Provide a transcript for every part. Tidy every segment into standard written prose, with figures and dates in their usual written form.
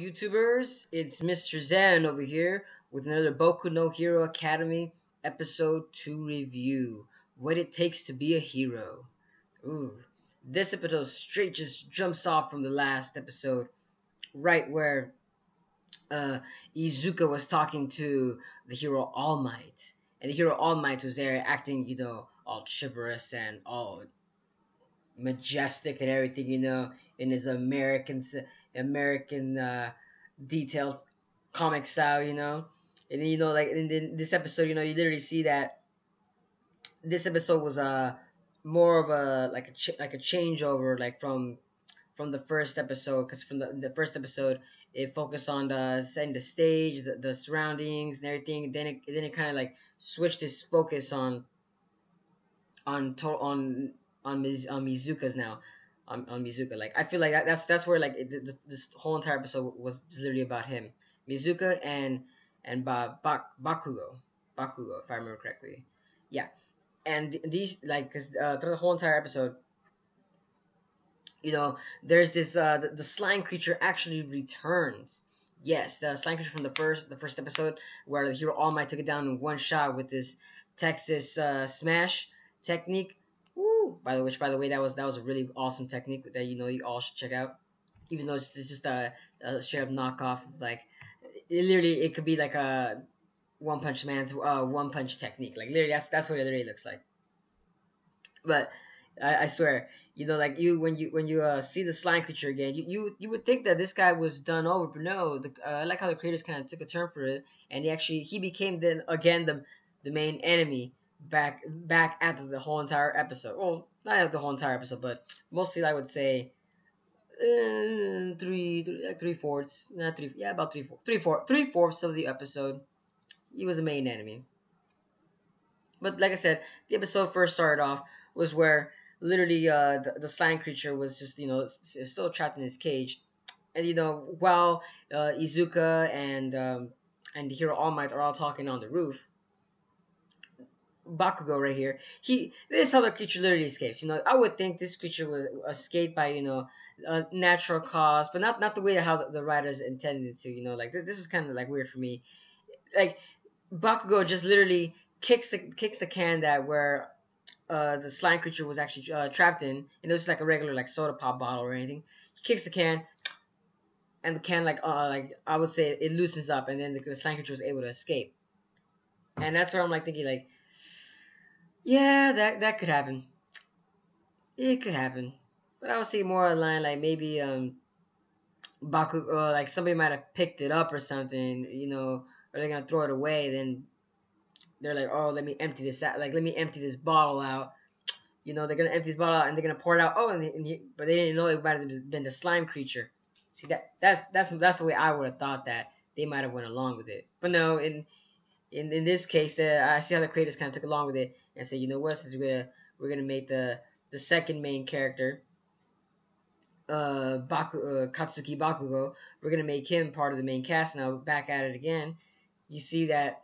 YouTubers, it's Mr. Zen over here with another Boku no Hero Academy episode 2 review. What it takes to be a hero. Ooh. This episode straight just jumps off from the last episode, right where uh, Izuka was talking to the hero All Might. And the hero All Might was there acting, all chivalrous and all majestic and everything, in his American detailed comic style, And then, like in this episode, you literally see that this episode was more of a like a changeover, like from the first episode, because from the first episode it focused on the setting the stage, the surroundings and everything. Then it kind of like switched its focus on to, on Mizuka's now, on Mizuka. Like I feel like that's where like this whole entire episode was just literally about him, Mizuka and Bakugo, if I remember correctly. Yeah, and these like because through the whole entire episode, there's this the slime creature actually returns. Yes, the slime creature from the first episode where the hero All Might took it down in one shot with this Texas smash technique. Woo! By the way, that was a really awesome technique that you all should check out. Even though it's just a straight up knockoff of like it could be like a One Punch Man's one punch technique. Like literally, that's what it literally looks like. But I swear, like when you see the slime creature again, you would think that this guy was done over, but no. I like how the creators kind of took a turn for it, and he became then again the main enemy back after the whole entire episode. Well, not the whole entire episode, but mostly I would say three fourths, not three, yeah, about three fourths of the episode. He was a main enemy. But like I said, the episode first started off was where literally the slime creature was just still trapped in his cage, and while Izuka and the hero All Might are all talking on the roof, Bakugo right here, this is how the creature literally escapes. I would think this creature would escape by natural cause, but not the way how the writers intended it to. Like this was kind of like weird for me. Like Bakugo just literally kicks the can that where the slime creature was actually trapped in, and it was like a regular like soda pop bottle or anything. He kicks the can, and the can like I would say it loosens up, and then the slime creature was able to escape. And that's where I'm like thinking like, yeah, that could happen. It could happen, but I was thinking more along like maybe Baku like somebody might have picked it up or something, or they're gonna throw it away. Then they're like, oh, let me empty this out. Like let me empty this bottle out. They're gonna empty this bottle out and they're gonna pour it out. Oh, but they didn't know it might have been the slime creature. See that's the way I would have thought that they might have went along with it. But no, in this case, I see how the creators kind of took along with it and said, you know what, since we're gonna make the second main character, Katsuki Bakugo, we're gonna make him part of the main cast now. Back at it again. You see that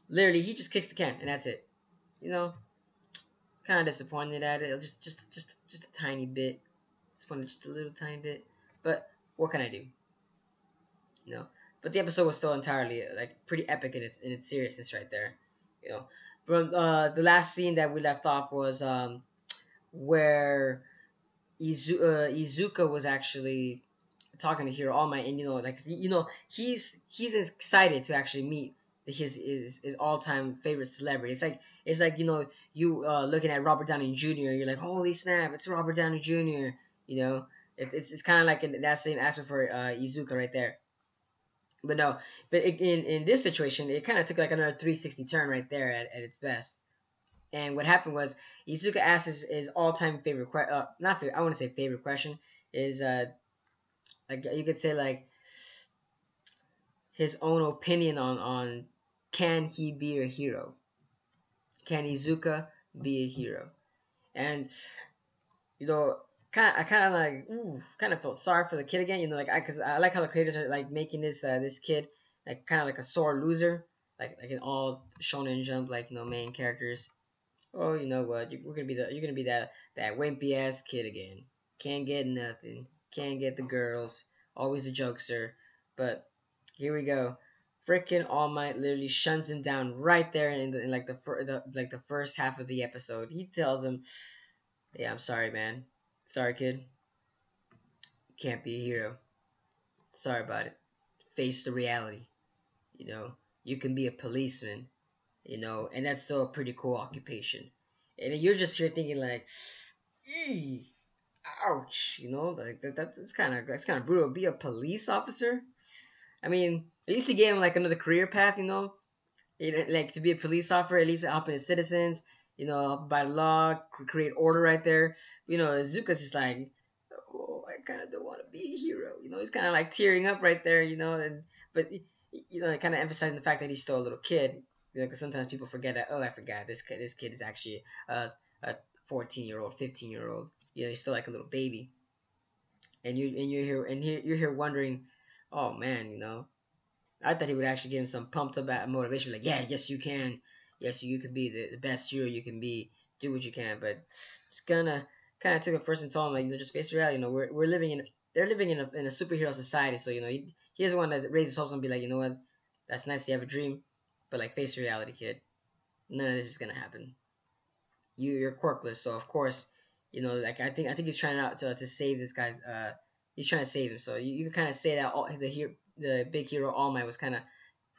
literally he just kicks the can and that's it. Kind of disappointed at it. Just a tiny bit. Disappointed just a little tiny bit. But what can I do? But the episode was still entirely like pretty epic in its seriousness right there. From the last scene that we left off was where Izuka was actually talking to Hiro All Might, and he's excited to actually meet his all time favorite celebrity. It's like you looking at Robert Downey Jr. You're like, holy snap, it's Robert Downey Jr. It's kind of like in that same aspect for Izuka right there. But no, in this situation, it kind of took like another 360 turn right there at its best. And what happened was Izuka asked his all time favorite not favorite, I want to say favorite question is like you could say like his own opinion on can he be a hero? Can Izuka be a hero? And I kind of like kind of felt sorry for the kid again. Because I like how the creators are like making this kid like kind of like a sore loser, like in all Shonen Jump main characters. Oh, you know what? You're gonna be that wimpy ass kid again. Can't get nothing. Can't get the girls. Always the jokester. But here we go. Freaking All Might literally shuns him down right there in like the first half of the episode. He tells him, "Yeah, I'm sorry, man. Sorry, kid. You can't be a hero. Sorry about it. Face the reality. You know, you can be a policeman. You know, and that's still a pretty cool occupation. And you're just here thinking like, eee, ouch. You know, like that's kind of brutal. Be a police officer. I mean, at least he gave him like another career path. You know, like to be a police officer, at least helping the citizens, you know, by the law, create order right there. You know, Zuka's just like, oh, I kind of don't want to be a hero. You know, he's kind of like tearing up right there. You know, and but you know, kind of emphasizing the fact that he's still a little kid. You know, because sometimes people forget that. Oh, I forgot this kid is actually a 14-year-old, 15-year-old. You know, he's still like a little baby, and you're here you're here wondering, oh man, you know, I thought he would actually give him some pumped up motivation, like, yeah, yes, you can. Yes, you can be the best hero you can be. Do what you can. But it's kind of took it first and told him, like, you know, just face reality. You know, we're living in, they're living in a superhero society. So, you know, he doesn't want to raise his hopes and be like, you know what, that's nice to have a dream. But, like, face reality, kid. None of this is going to happen. You're quirkless. So, of course, you know, like, I think he's trying out to save this guy's, he's trying to save him. So you can kind of say that the big hero All Might was kind of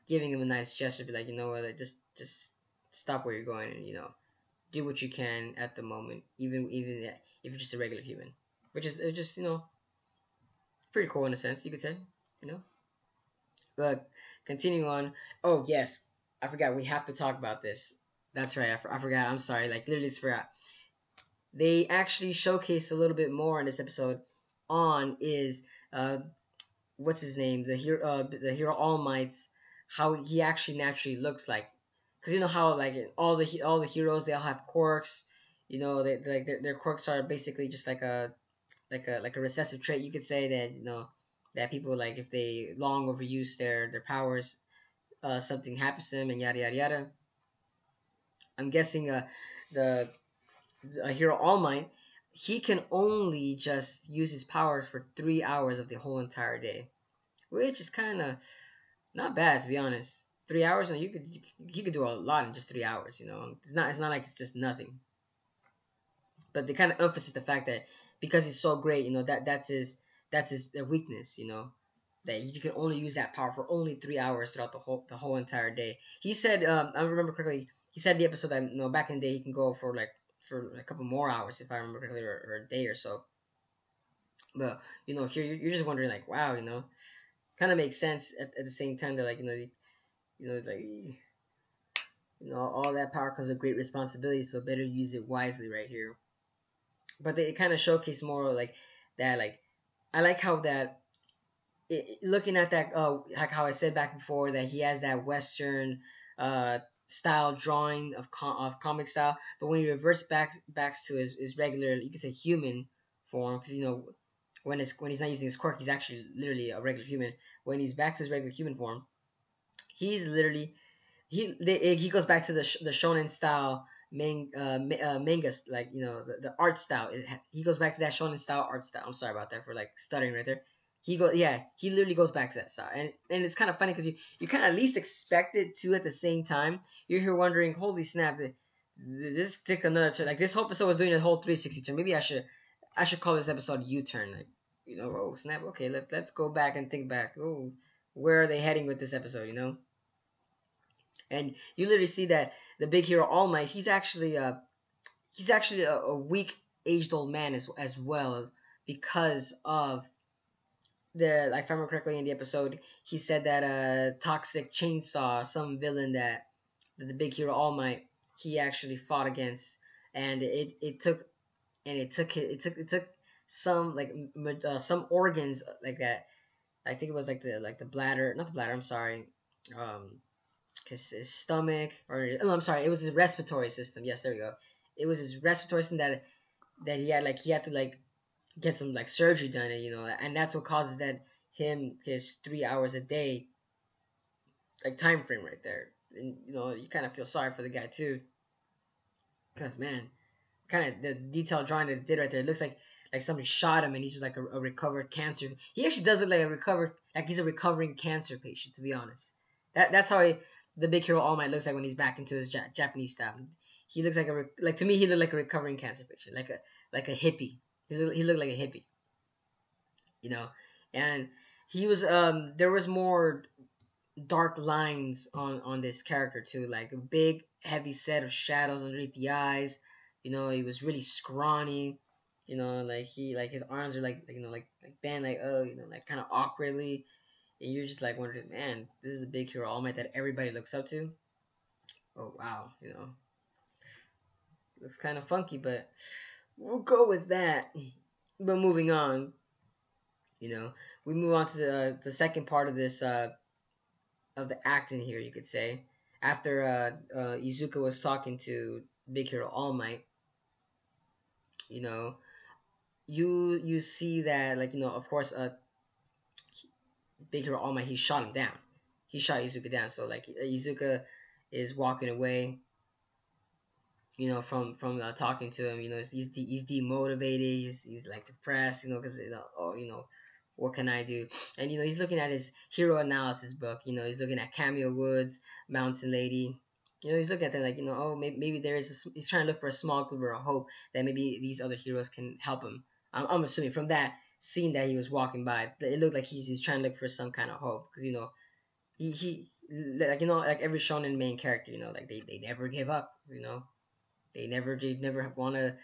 giving him a nice gesture, be like, you know what, like, just stop where you're going, and you know, do what you can at the moment, even if you're just a regular human, which is just, you know, pretty cool in a sense, you could say, you know. But continuing on, oh yes, I forgot we have to talk about this. That's right, I forgot. I'm sorry, like literally just forgot. They actually showcased a little bit more in this episode on is what's his name, the hero All Might's, how he actually naturally looks like, because you know how like all the heroes, they all have quirks, you know, they like their quirks are basically just like a recessive trait, you could say, that you know that people, like, if they long overuse their powers, something happens to them and yada yada yada. I'm guessing the hero All Might, he can only just use his powers for 3 hours of the whole entire day, which is kind of not bad, to be honest. 3 hours, and you could do a lot in just 3 hours. You know, it's not like it's just nothing. But they kind of emphasize the fact that because he's so great, you know, that's his weakness. You know, that you can only use that power for only 3 hours throughout the whole entire day. He said, I remember correctly, he said in the episode that, you know, back in the day he can go for a couple more hours, if I remember correctly, or a day or so. But you know, here you're just wondering, like, wow, you know, kind of makes sense at the same time that, like, you know, like, you know, all that power comes with great responsibility, so better use it wisely right here. But they kind of showcase more like that. Like, I like how that looking at that, like how I said back before, that he has that Western uh style drawing of comic style, but when he reverts back to his regular, you could say, human form, because you know, when he's not using his quirk, he's actually literally a regular human. When he's back to his regular human form, he's literally he goes back to the shonen style manga, like, you know, the art style. He goes back to that shonen style art style. I'm sorry about that for like stuttering right there. He literally goes back to that style, and it's kind of funny because you kind of at least expect it to at the same time. You're here wondering, holy snap, this took another turn. Like, this whole episode was doing a whole 360 turn. Maybe I should call this episode U-turn. Like, you know, oh snap, okay, let's go back and think back. Oh, where are they heading with this episode? You know. And you literally see that the big hero All Might, he's actually a weak aged old man as well, because of the, like, if I remember correctly in the episode, he said that Toxic Chainsaw, some villain that the big hero All Might, he actually fought against, and it took some, like, some organs like that. I think it was like the bladder, not the bladder, I'm sorry, his stomach, or oh, I'm sorry, it was his respiratory system. Yes, there we go. It was his respiratory system that he had to, like, get some, like, surgery done, and you know, and that's what causes that his 3 hours a day, like, time frame right there. And you know, you kind of feel sorry for the guy too, because man, kind of the detailed drawing that it did right there, it looks like like somebody shot him and he's just like a recovered cancer. He actually does look like a recovered, like he's a recovering cancer patient, to be honest. That's how the big hero All Might looks like when he's back into his Japanese style. He looks like like to me he looked like a recovering cancer patient, like a hippie. He looked like a hippie, you know. And he was there was more dark lines on this character too, like a big heavy set of shadows underneath the eyes. You know, he was really scrawny. You know, like his arms are like bent like, oh, you know, like kind of awkwardly. And you're just like wondering, man, this is the big hero All Might that everybody looks up to. Oh wow, you know, looks kind of funky, but we'll go with that. But moving on, you know, we move on to the second part of the acting here, you could say. After Izuka was talking to Big Hero All Might, you know, you see that, like, you know, of course, Big Hero All Might, he shot him down. He shot Izuka down. So like Izuka is walking away, you know, from talking to him. You know, he's demotivated. He's like depressed. You know, because, you know, oh, you know, what can I do? And, you know, he's looking at his hero analysis book. You know, he's looking at Cameo Woods, Mountain Lady. You know, he's looking at them like, you know, oh, maybe there is. He's trying to look for a small glimmer of hope that maybe these other heroes can help him. I'm assuming from that scene that he was walking by, it looked like he's trying to look for some kind of hope, because, you know, he like, you know, like every shonen main character, you know, like they never give up. You know, they never want to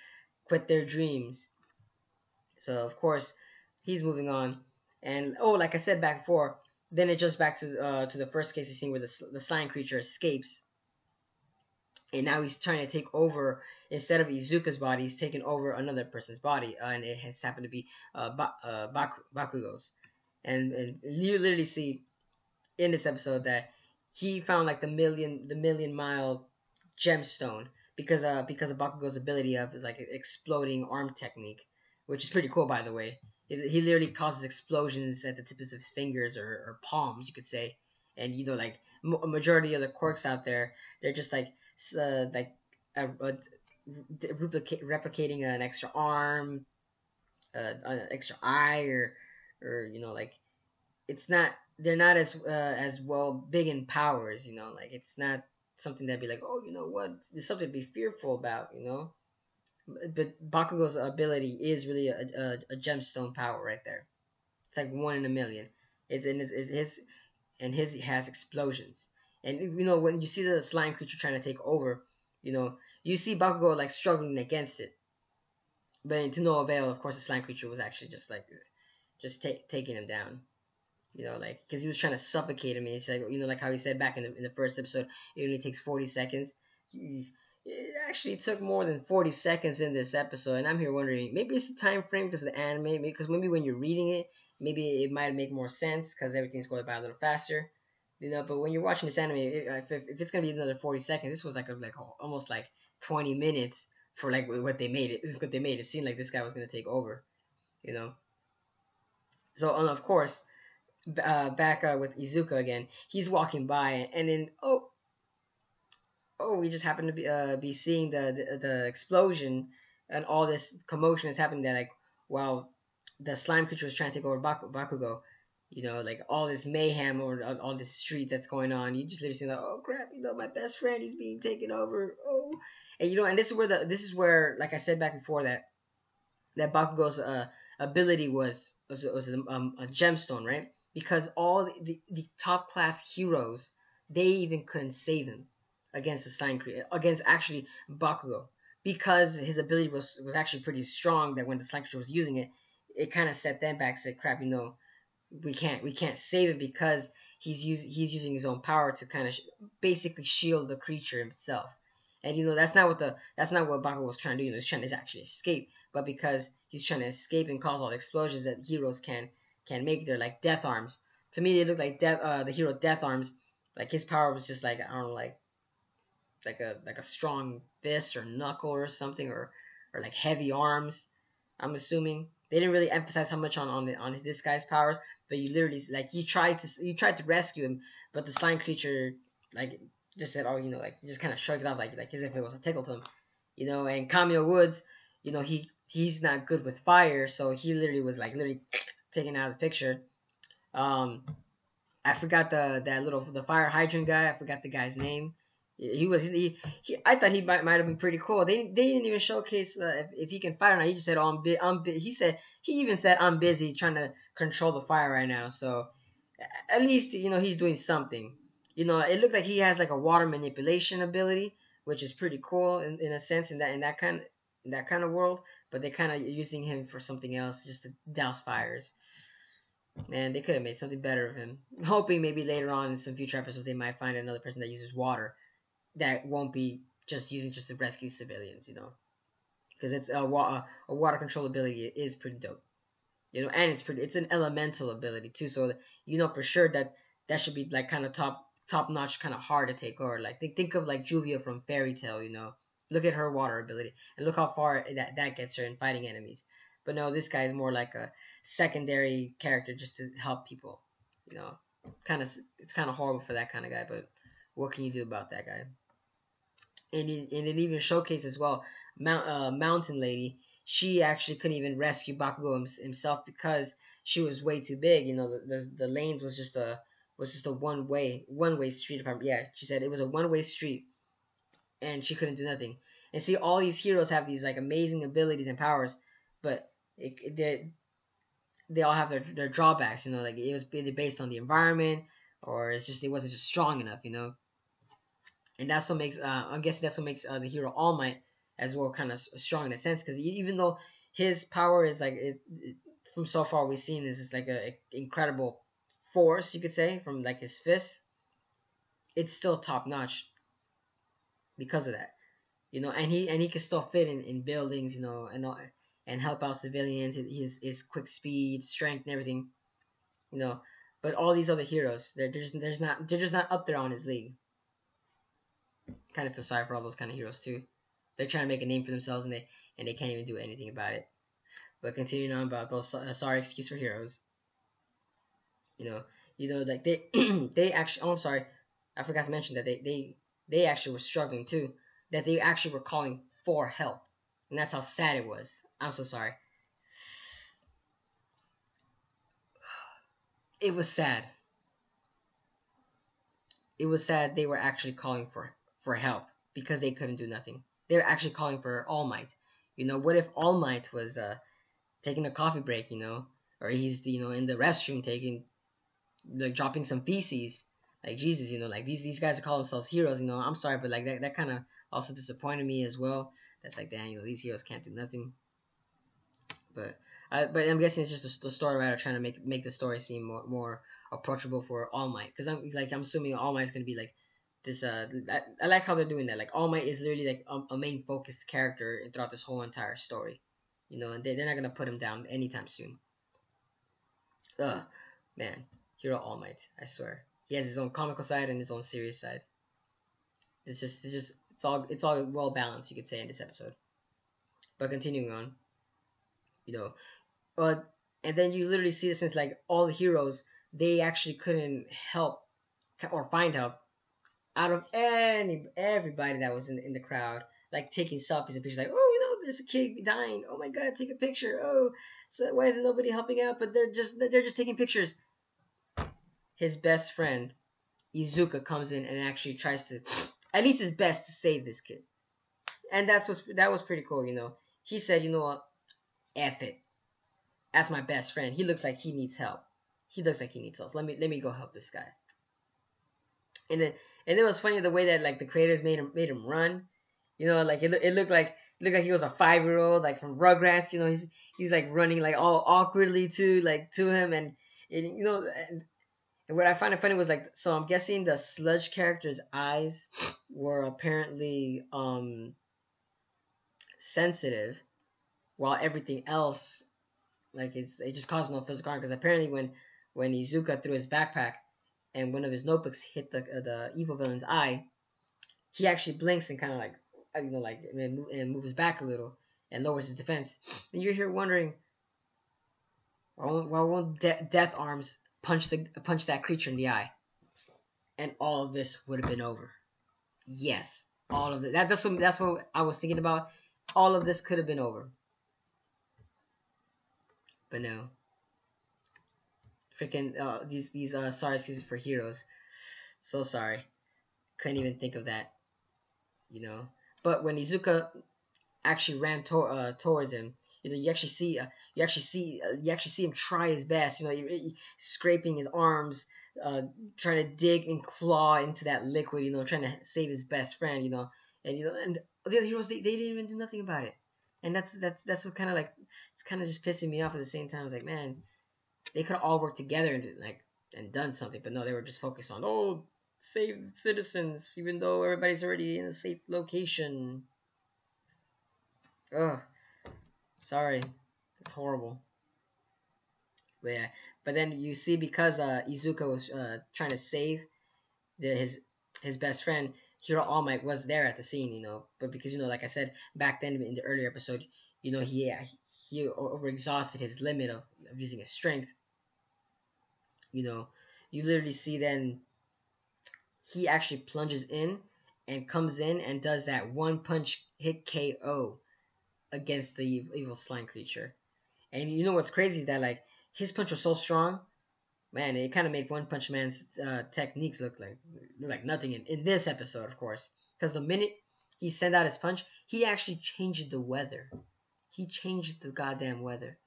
quit their dreams. So of course he's moving on, and oh, like I said back before, then it jumps back to the first case scene where the slime creature escapes, and now he's trying to take over. Instead of Izuka's body, he's taking over another person's body, and it has happened to be Bakugo's, and you literally see in this episode that he found like the million mile gemstone because of Bakugo's ability of his like exploding arm technique, which is pretty cool, by the way. He literally causes explosions at the tips of his fingers, or palms, you could say. And, you know, like a majority of the quirks out there, they're just like replicating an extra arm, an extra eye, or, you know, like, it's not, they're not as well big in powers, you know, like it's not something that'd be like, oh, you know what, there's something to be fearful about, you know. But Bakugo's ability is really a gemstone power right there. It's like one in a million. It's in his and his has explosions. And, you know, when you see the slime creature trying to take over, you know, you see Bakugo like struggling against it, but to no avail. Of course, the slime creature was actually just like taking him down. You know, like, because he was trying to suffocate him. And it's like, you know, like how he said back in the first episode, it only takes 40 seconds. It actually took more than 40 seconds in this episode, and I'm here wondering, maybe it's the time frame because of the anime, because maybe when you're reading it, maybe it might make more sense because everything's going by a little faster, you know. But when you're watching this anime, if it's gonna be another 40 seconds, this was like almost like 20 minutes for like what they made it. What they made it seem like this guy was gonna take over, you know. So, and of course, back with Izuka again, he's walking by, and then we just happen to be seeing the explosion, and all this commotion is happening there, like, while the slime creature was trying to take over Bakugo. You know, like all this mayhem over all this street that's going on. You just literally see like, oh crap, you know, my best friend, he's being taken over. Oh, and, you know, and this is where, like I said back before, that Bakugo's ability was a gemstone, right? Because all the top class heroes, they even couldn't save him against the slime creature, against actually Bakugo, because his ability was actually pretty strong. That when the slime creature was using it, it kind of set them back. Said, crap, you know, we can't save it because he's using his own power to kind of basically shield the creature himself. And, you know, that's not what Bakugo was trying to do. You know, he's trying to actually escape, but because he's trying to escape and cause all the explosions that heroes can make, they're like death arms. To me, they look like the hero death arms. Like his power was just like, I don't know, like a strong fist or knuckle or something, or like heavy arms. I'm assuming they didn't really emphasize how much on this guy's powers, but you literally, like, he tried to rescue him, but the slime creature, like, just said, oh, you know, like, he just kind of shrugged it off, like as if it was a tickle to him, you know. And Cameo Woods, you know, he he's not good with fire, so he literally was like literally taken out of the picture. Um, I forgot the fire hydrant guy. I forgot the guy's name. He was he I thought he might have been pretty cool. They didn't even showcase if he can fight or not. He just said, "Oh, He said he even said, "I'm busy trying to control the fire right now." So at least he's doing something. It looked like he has like a water manipulation ability, which is pretty cool in a sense in that kind of world. But they're kind of using him for something else, just to douse fires. Man, they could have made something better of him. I'm hoping maybe later on in some future episodes they might find another person that uses water that won't be just using just to rescue civilians, because it's a water control ability is pretty dope, and it's an elemental ability too, so for sure that should be like kind of top notch, kind of hard to take over. Like think of like Julia from Fairy Tail, look at her water ability and look how far that gets her in fighting enemies. But no, this guy is more like a secondary character just to help people. You know, it's kind of horrible for that kind of guy, but what can you do about that guy? And it even showcased as well, Mountain Lady. She actually couldn't even rescue Bakugo himself because she was way too big. The lanes was just a one way street. She said it was a one way street, and she couldn't do nothing. And see, all these heroes have these like amazing abilities and powers, but they all have their drawbacks. Like it was either based on the environment, or it wasn't just strong enough. And that's what makes I'm guessing that's what makes the hero All Might as well kind of strong in a sense, because even though his power is like from so far we've seen is like a incredible force, you could say, from like his fists, it's still top notch because of that. And he can still fit in buildings, and help out civilians. His quick speed, strength, and everything, you know. But all these other heroes, they're just not up there on his league. Kind of feel sorry for all those kind of heroes too. They're trying to make a name for themselves, and they can't even do anything about it. But continuing on about those sorry excuse for heroes, you know, like they they actually. Oh, I'm sorry, I forgot to mention that they actually were struggling too. That they actually were calling for help, and that's how sad it was. I'm so sorry. It was sad. It was sad they were actually calling for help because they couldn't do nothing. They were actually calling for All Might. What if All Might was taking a coffee break, or he's in the restroom taking like dropping some feces. Like Jesus, like these guys are calling themselves heroes. I'm sorry, but like that kind of also disappointed me as well. That's like, damn, these heroes can't do nothing. But I'm guessing it's just the story writer trying to make the story seem more approachable for All Might, because I'm assuming All Might is gonna be like this. I like how they're doing that. Like All Might is literally like a main focused character throughout this whole entire story, and they're not gonna put him down anytime soon. Ugh, man, hero All Might. I swear, he has his own comical side and his own serious side. It's all well balanced, you could say, in this episode. But continuing on, you know, but and then you literally see this since like all the heroes, they actually couldn't help or find help out of everybody that was in the crowd, like taking selfies and pictures, like, oh, there's a kid dying, oh my god, take a picture, oh, so why isn't nobody helping out, but they're just taking pictures. His best friend Izuka comes in and actually tries to, at least his best, to save this kid. And that was pretty cool. He said, what, F it, that's my best friend, he looks like he needs help, so let me go help this guy. And it was funny the way that like the creators made him run. Like it looked like he was a 5-year old, like from Rugrats. He's like running like all awkwardly to him, and what I find it funny was like, so I'm guessing the sludge character's eyes were apparently sensitive, while everything else, like it just caused no physical harm, because apparently when Izuka threw his backpack and one of his notebooks hit the evil villain's eye, he actually blinks and kind of like, and moves back a little and lowers his defense. And you're here wondering, why won't Death Arms punch that creature in the eye, and all of this would have been over? Yes, all of it. That's what I was thinking about. All of this could have been over. But no, freaking these sorry excuses for heroes. So sorry, couldn't even think of that. You know, but when Izuka actually ran towards him, you actually see him try his best. Scraping his arms, uh, trying to dig and claw into that liquid. Trying to save his best friend. And the other heroes they didn't even do nothing about it. And that's what kind of like it's kind of just pissing me off at the same time. It's like, man, they could have all worked together and done something, but no, they were just focused on save the citizens, even though everybody's already in a safe location. Ugh, sorry, it's horrible. But yeah, but then you see because Izuka was trying to save his best friend, Hiro All Might was there at the scene, but because like I said back then in the earlier episode, he overexhausted his limit of using his strength. You know, you literally see then he actually plunges in and comes in and does that one punch hit KO against the evil slime creature. And you know what's crazy is that like his punch was so strong, man. It kind of made One Punch Man's techniques look like nothing in this episode, of course. Because the minute he sent out his punch, he actually changed the weather. He changed the goddamn weather,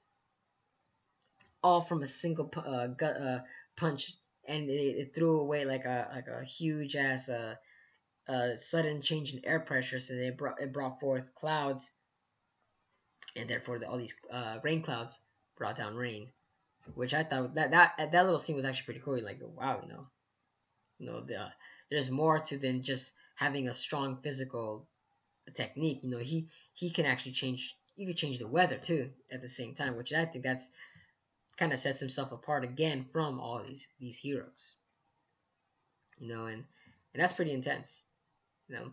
all from a single punch, and it threw away like a huge ass sudden change in air pressure. So it brought forth clouds, and therefore all these rain clouds brought down rain, which I thought that little scene was actually pretty cool. Like, wow, there's more to than just having a strong physical technique. He can actually change. You could change the weather too at the same time, which I think that's kind of sets himself apart again from all these heroes. And that's pretty intense. You know,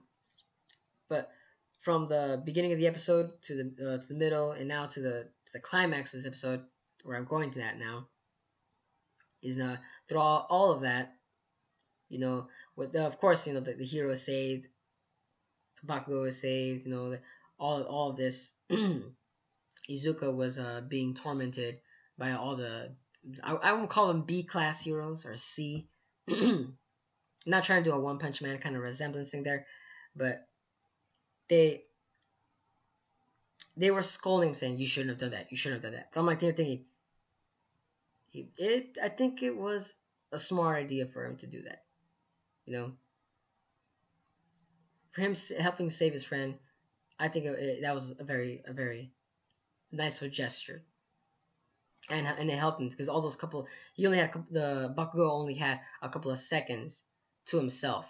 but from the beginning of the episode to the middle and now to the climax of this episode, where I'm going to that now, is through all of that, with of course the hero is saved, Bakugo is saved, all of this. Izuka was being tormented by all the I won't call them B class heroes or C. Not trying to do a One Punch Man kind of resemblance thing there, but they they were scolding him saying you shouldn't have done that, you shouldn't have done that. But I'm like they're thinking I think it was a smart idea for him to do that. You know, for him helping save his friend, I think that was a very nice gesture, and it helped him because all those couple he only had the Bakugo only had a couple of seconds to himself,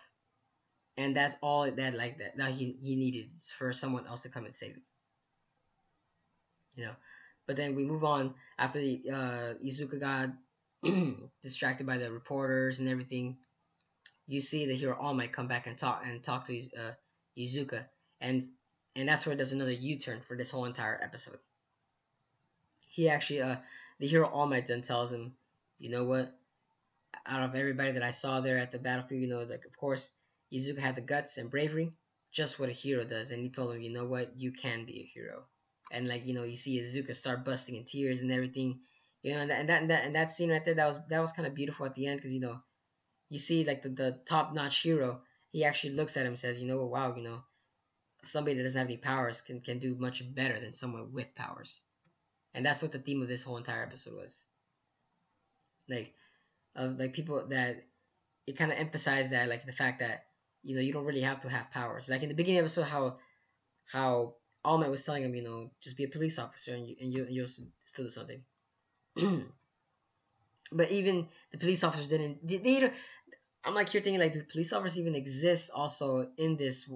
and that's all that he needed for someone else to come and save him. You know, but then we move on after Izuka got distracted by the reporters and everything. You see the hero All Might come back and talk to Izuka, and that's where there's another U-turn for this whole entire episode. He actually the hero All Might then tells him, you know what? Out of everybody that I saw there at the battlefield, like of course Izuka had the guts and bravery, just what a hero does. And he told him, you know what? You can be a hero. And you see Izuka start busting in tears and everything, and that scene right there, that was kind of beautiful at the end because you see like the top notch hero, he actually looks at him and says, wow, somebody that doesn't have any powers can do much better than someone with powers. And that's what the theme of this whole entire episode was. Like people that it kind of emphasized that, like the fact that you don't really have to have powers. Like in the beginning of the episode, how All Might was telling him, just be a police officer and you'll still do something. But even the police officers didn't. I'm like here thinking, like, do police officers even exist also in this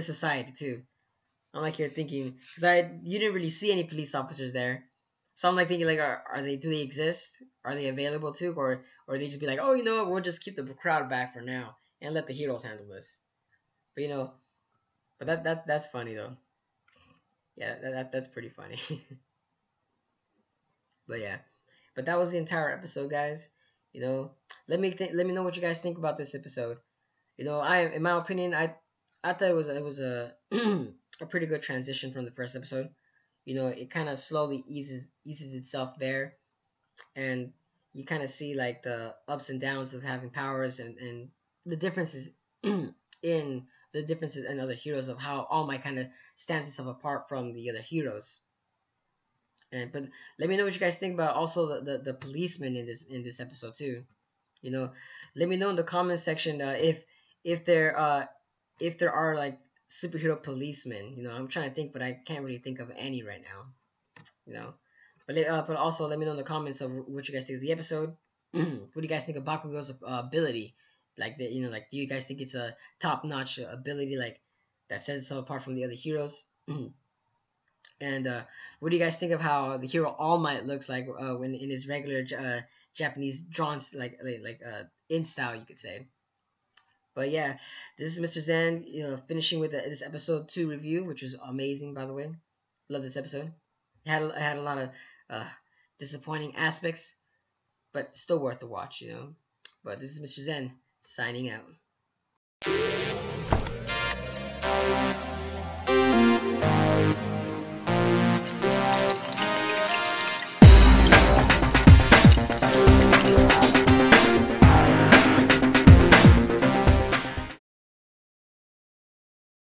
society too? I'm like here thinking because you didn't really see any police officers there, so I'm like thinking like, do they exist? Are they available too, or they just be like, oh, you know what, we'll just keep the crowd back for now and let the heroes handle this. But that's funny though. Yeah, that's pretty funny. But yeah, but that was the entire episode, guys. Let me know what you guys think about this episode. In my opinion, I thought it was a a pretty good transition from the first episode. you know, it kind of slowly eases itself there, and you kind of see like the ups and downs of having powers, and the differences in the differences in other heroes of how All Might kind of stands itself apart from the other heroes. And but let me know what you guys think about also the policeman in this episode too. You know, let me know in the comment section if there are like superhero policemen. You know, I'm trying to think, but I can't really think of any right now. You know, but also let me know in the comments of what you guys think of the episode. What do you guys think of Bakugo's ability? Like the you know like do you guys think it's a top notch ability like that sets itself apart from the other heroes? And what do you guys think of how the hero All Might looks like when in his regular Japanese drawn in style, you could say? But yeah, this is Mr. Zen, you know, finishing with this episode 2 review, which was amazing, by the way. Love this episode. It had a lot of uh, disappointing aspects, but still worth the watch, you know. But this is Mr. Zen signing out.